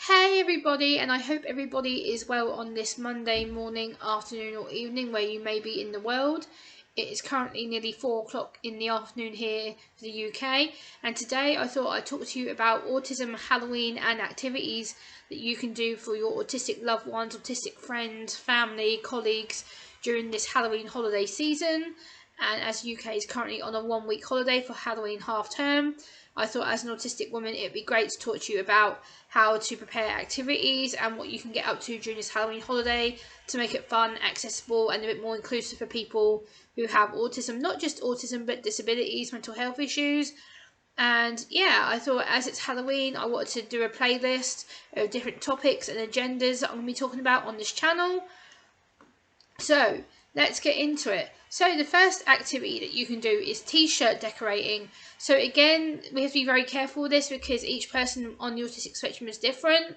Hey everybody, and I hope everybody is well on this Monday morning, afternoon or evening where you may be in the world. It is currently nearly 4 o'clock in the afternoon here for the UK, and today I thought I'd talk to you about autism, Halloween and activities that you can do for your autistic loved ones, autistic friends, family, colleagues during this Halloween holiday season. And as the UK is currently on a 1-week holiday for Halloween half term, I thought as an autistic woman it'd be great to talk to you about how to prepare activities and what you can get up to during this Halloween holiday to make it fun, accessible and a bit more inclusive for people who have autism, not just autism but disabilities, mental health issues. And yeah, I thought as it's Halloween I wanted to do a playlist of different topics and agendas that I'm going to be talking about on this channel. So let's get into it. So the first activity that you can do is t-shirt decorating. So again, we have to be very careful with this because each person on the autistic spectrum is different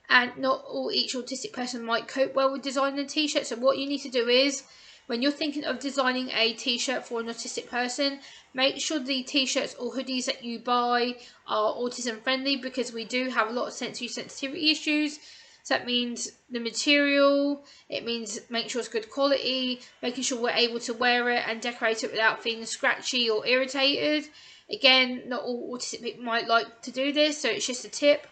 and not each autistic person might cope well with designing a t-shirt. So what you need to do is, when you're thinking of designing a t-shirt for an autistic person, make sure the t-shirts or hoodies that you buy are autism friendly, because we do have a lot of sensory sensitivity issues. So that means the material, it means making sure it's good quality, making sure we're able to wear it and decorate it without feeling scratchy or irritated. Again, not all autistic people might like to do this, so it's just a tip.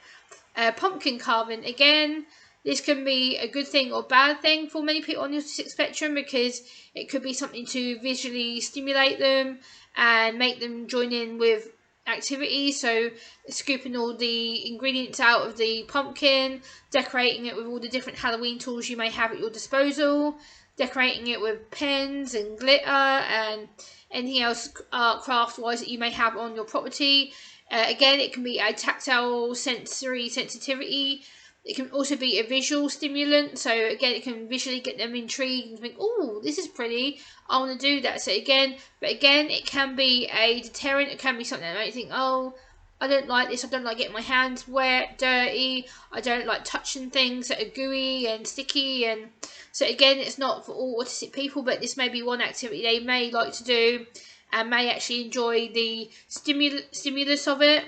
Pumpkin carving, again, this can be a good thing or bad thing for many people on the autistic spectrum, because it could be something to visually stimulate them and make them join in with activities. So scooping all the ingredients out of the pumpkin, decorating it with all the different Halloween tools you may have at your disposal, decorating it with pens and glitter and anything else craft wise that you may have on your property. Again, it can be a tactile sensory sensitivity. It can also be a visual stimulant, so again it can visually get them intrigued and think, oh, this is pretty, I want to do that. So again, it can be a deterrent. It can be something that might think, oh, I don't like this, I don't like getting my hands wet, dirty, I don't like touching things that are gooey and sticky. And so again, it's not for all autistic people, but this may be one activity they may like to do and may actually enjoy the stimulus of it.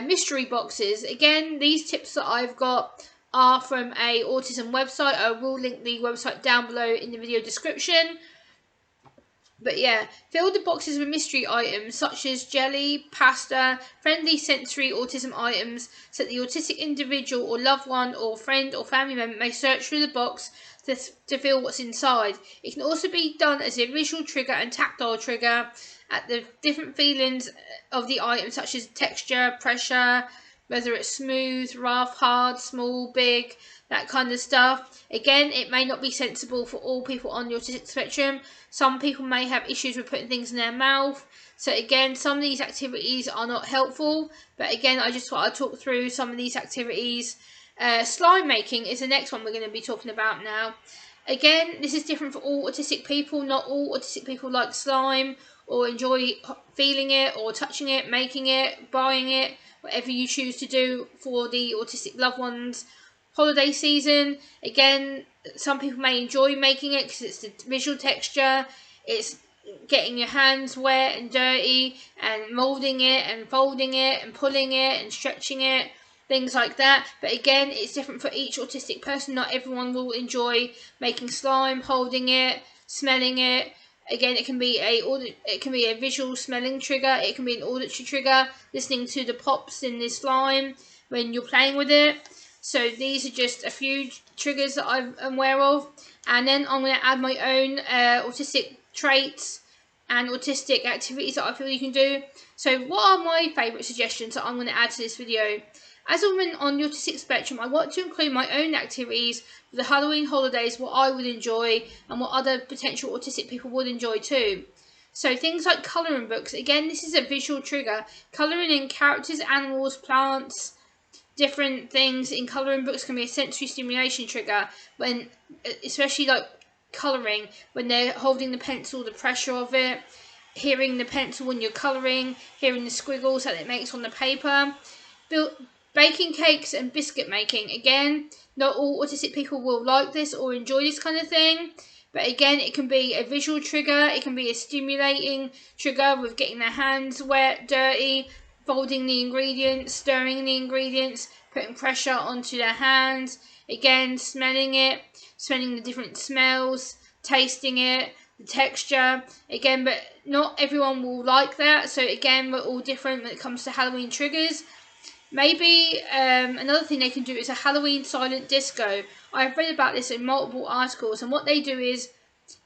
Mystery boxes. Again, these tips that I've got are from a autism website. I will link the website down below in the video description. But yeah, fill the boxes with mystery items such as jelly, pasta, friendly sensory autism items, so that the autistic individual or loved one or friend or family member may search through the box to feel what's inside. It can also be done as a visual trigger and tactile trigger at the different feelings of the item, such as texture, pressure, whether it's smooth, rough, hard, small, big, that kind of stuff. Again, it may not be sensible for all people on the autistic spectrum. Some people may have issues with putting things in their mouth. So again, some of these activities are not helpful. But again, I just thought I'd talk through some of these activities. Slime making is the next one we're going to be talking about now. Again, this is different for all autistic people. Not all autistic people like slime or enjoy feeling it or touching it, making it, buying it, whatever you choose to do for the autistic loved ones holiday season. Again, some people may enjoy making it because it's the visual texture, it's getting your hands wet and dirty and moulding it and folding it and pulling it and stretching it, things like that. But again, it's different for each autistic person. Not everyone will enjoy making slime, holding it, smelling it. Again, it can be a visual smelling trigger, it can be an auditory trigger, listening to the pops in this slime when you're playing with it. So these are just a few triggers that I'm aware of. And then I'm going to add my own autistic traits and autistic activities that I feel you can do. So what are my favourite suggestions that I'm going to add to this video? As a woman on the autistic spectrum, I want to include my own activities for the Halloween holidays, what I would enjoy and what other potential autistic people would enjoy too. So things like colouring books. Again, this is a visual trigger. Colouring in characters, animals, plants, different things in colouring books can be a sensory stimulation trigger, when, especially like colouring, when they're holding the pencil, the pressure of it, hearing the pencil when you're colouring, hearing the squiggles that it makes on the paper. Baking cakes and biscuit making. Again, not all autistic people will like this or enjoy this kind of thing. But again, it can be a visual trigger. It can be a stimulating trigger with getting their hands wet, dirty. folding the ingredients, stirring the ingredients, putting pressure onto their hands, again smelling the different smells, tasting it, the texture, again, but not everyone will like that, so again, we're all different when it comes to Halloween triggers. Maybe another thing they can do is a Halloween silent disco. I've read about this in multiple articles, and what they do is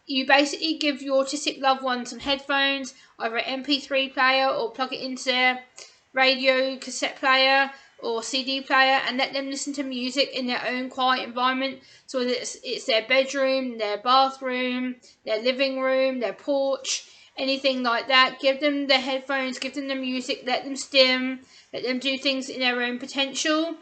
you basically give your autistic loved one some headphones, either an MP3 player or plug it into their radio, cassette player or CD player, and let them listen to music in their own quiet environment. So it's their bedroom, their bathroom, their living room, their porch, anything like that. Give them the headphones, give them the music, let them stim, let them do things in their own potential.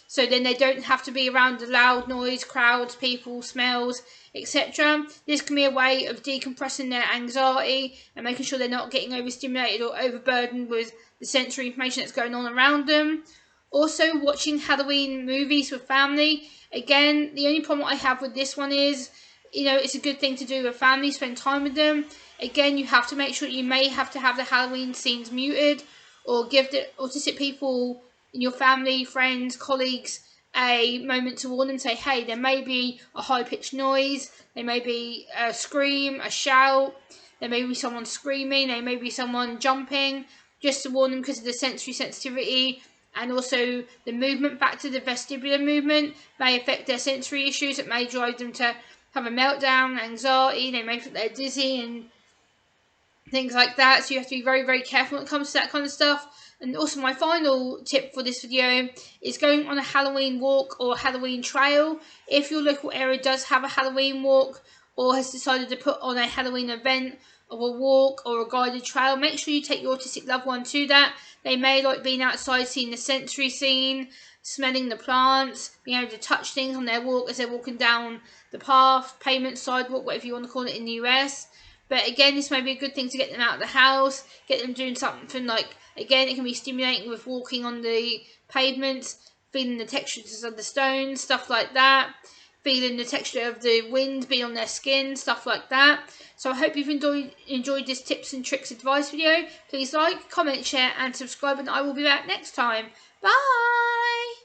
So then they don't have to be around the loud noise, crowds, people, smells, etc. This can be a way of decompressing their anxiety and making sure they're not getting overstimulated or overburdened with the sensory information that's going on around them. Also, watching Halloween movies with family. Again, the only problem I have with this one is, it's a good thing to do with family, spend time with them. Again, you have to make sure you may have to have the Halloween scenes muted, or give the autistic people in your family, friends, colleagues a moment to warn them, say, hey, there may be a high-pitched noise, there may be a scream, a shout, there may be someone screaming, there may be someone jumping, just to warn them because of the sensory sensitivity, and also the movement back to the vestibular movement may affect their sensory issues. It may drive them to have a meltdown, anxiety, they may think they're dizzy and things like that, so you have to be very, very careful when it comes to that kind of stuff. And also, my final tip for this video is going on a Halloween walk or Halloween trail. If your local area does have a Halloween walk or has decided to put on a Halloween event of a walk or a guided trail, make sure you take your autistic loved one to that. They may like being outside, seeing the sensory scene, smelling the plants, being able to touch things on their walk as they're walking down the path, pavement, sidewalk, whatever you want to call it in the US. But again, this may be a good thing to get them out of the house, get them doing something like, again, it can be stimulating with walking on the pavements, feeling the textures of the stones, stuff like that, feeling the texture of the wind being on their skin, stuff like that. So I hope you've enjoyed this tips and tricks advice video. Please like, comment, share and subscribe, and I will be back next time. Bye!